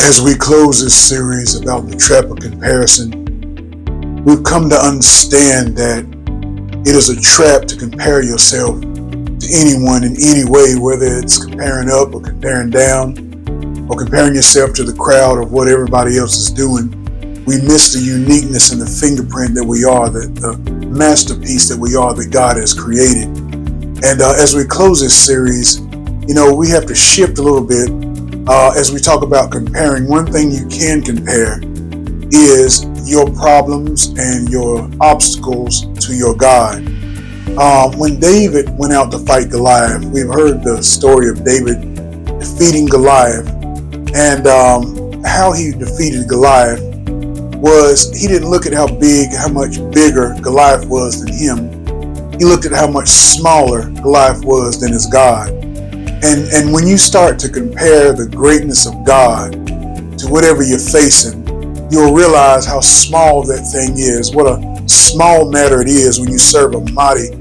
As we close this series about the trap of comparison, we've come to understand that it is a trap to compare yourself to anyone in any way, whether it's comparing up or comparing down or comparing yourself to the crowd of what everybody else is doing. We miss the uniqueness and the fingerprint that we are, the masterpiece that we are, that God has created. And as we close this series, we have to shift a little bit. As we talk about comparing, one thing you can compare is your problems and your obstacles to your God. When David went out to fight Goliath, we've heard the story of David defeating Goliath, and how he defeated Goliath was he didn't look at how much bigger Goliath was than him. He looked at how much smaller Goliath was than his God. And when you start to compare the greatness of God to whatever you're facing, you'll realize how small that thing is, what a small matter it is when you serve a mighty,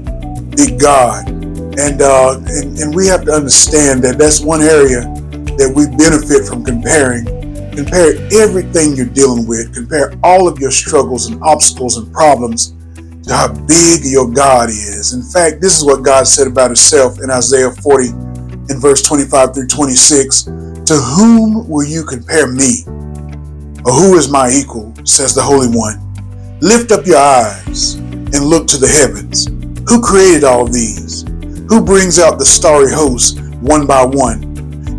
big God. And we have to understand that that's one area that we benefit from comparing. Compare everything you're dealing with. Compare all of your struggles and obstacles and problems to how big your God is. In fact, this is what God said about himself in Isaiah 40 in verse 25 through 26. To whom will you compare me? Or who is my equal, says the Holy One. Lift up your eyes and look to the heavens. Who created all these? Who brings out the starry hosts one by one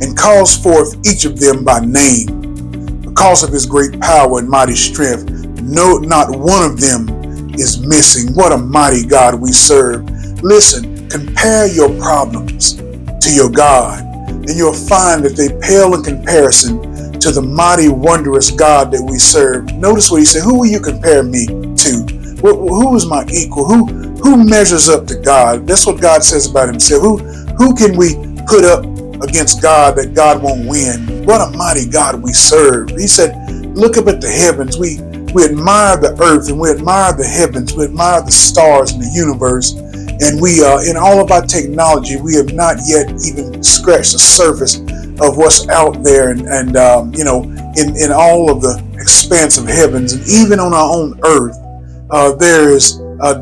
and calls forth each of them by name? Because of his great power and mighty strength, no, not one of them is missing. What a mighty God we serve. Listen, compare your problems to your God, and you'll find that they pale in comparison to the mighty, wondrous God that we serve. Notice what he said, who will you compare me to? Who is my equal? Who measures up to God? That's what God says about himself. Who can we put up against God that God won't win? What a mighty God we serve. He said, look up at the heavens. We admire the earth and we admire the heavens. We admire the stars in the universe. And we, in all of our technology, we have not yet even scratched the surface of what's out there, and in all of the expanse of heavens, and even on our own earth, there is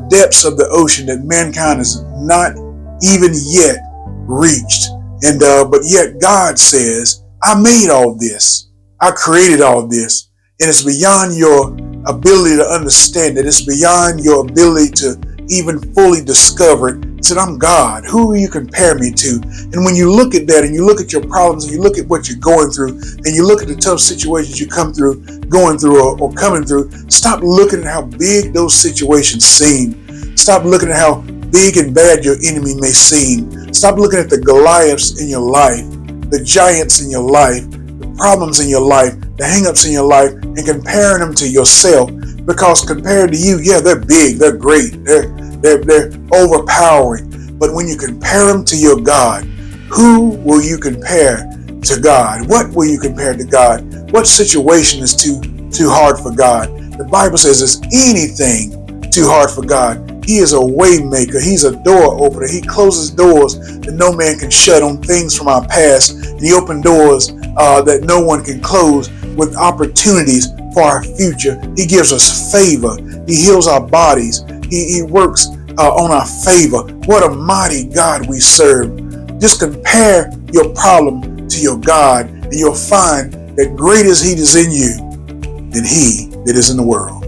depths of the ocean that mankind has not even yet reached. And but yet God says, I made all this, I created all this, and it's beyond your ability to understand it. It's beyond your ability to even fully discover it. He said, I'm God. Who will you compare me to? And when you look at that and you look at your problems and you look at what you're going through and you look at the tough situations you going through or coming through, stop looking at how big those situations seem. Stop looking at how big and bad your enemy may seem. Stop looking at the Goliaths in your life, the giants in your life, the problems in your life, the hang-ups in your life, and comparing them to yourself. Because compared to you, yeah, they're big, they're great, they're overpowering. But when you compare them to your God, who will you compare to God? What will you compare to God? What situation is too hard for God? The Bible says, is anything too hard for God? He is a way maker. He's a door opener. He closes doors that no man can shut on things from our past. And he opens doors that no one can close with opportunities for our future. He gives us favor. He heals our bodies. He works on our favor. What a mighty God we serve. Just compare your problem to your God, and you'll find that greater is he that is in you than he that is in the world.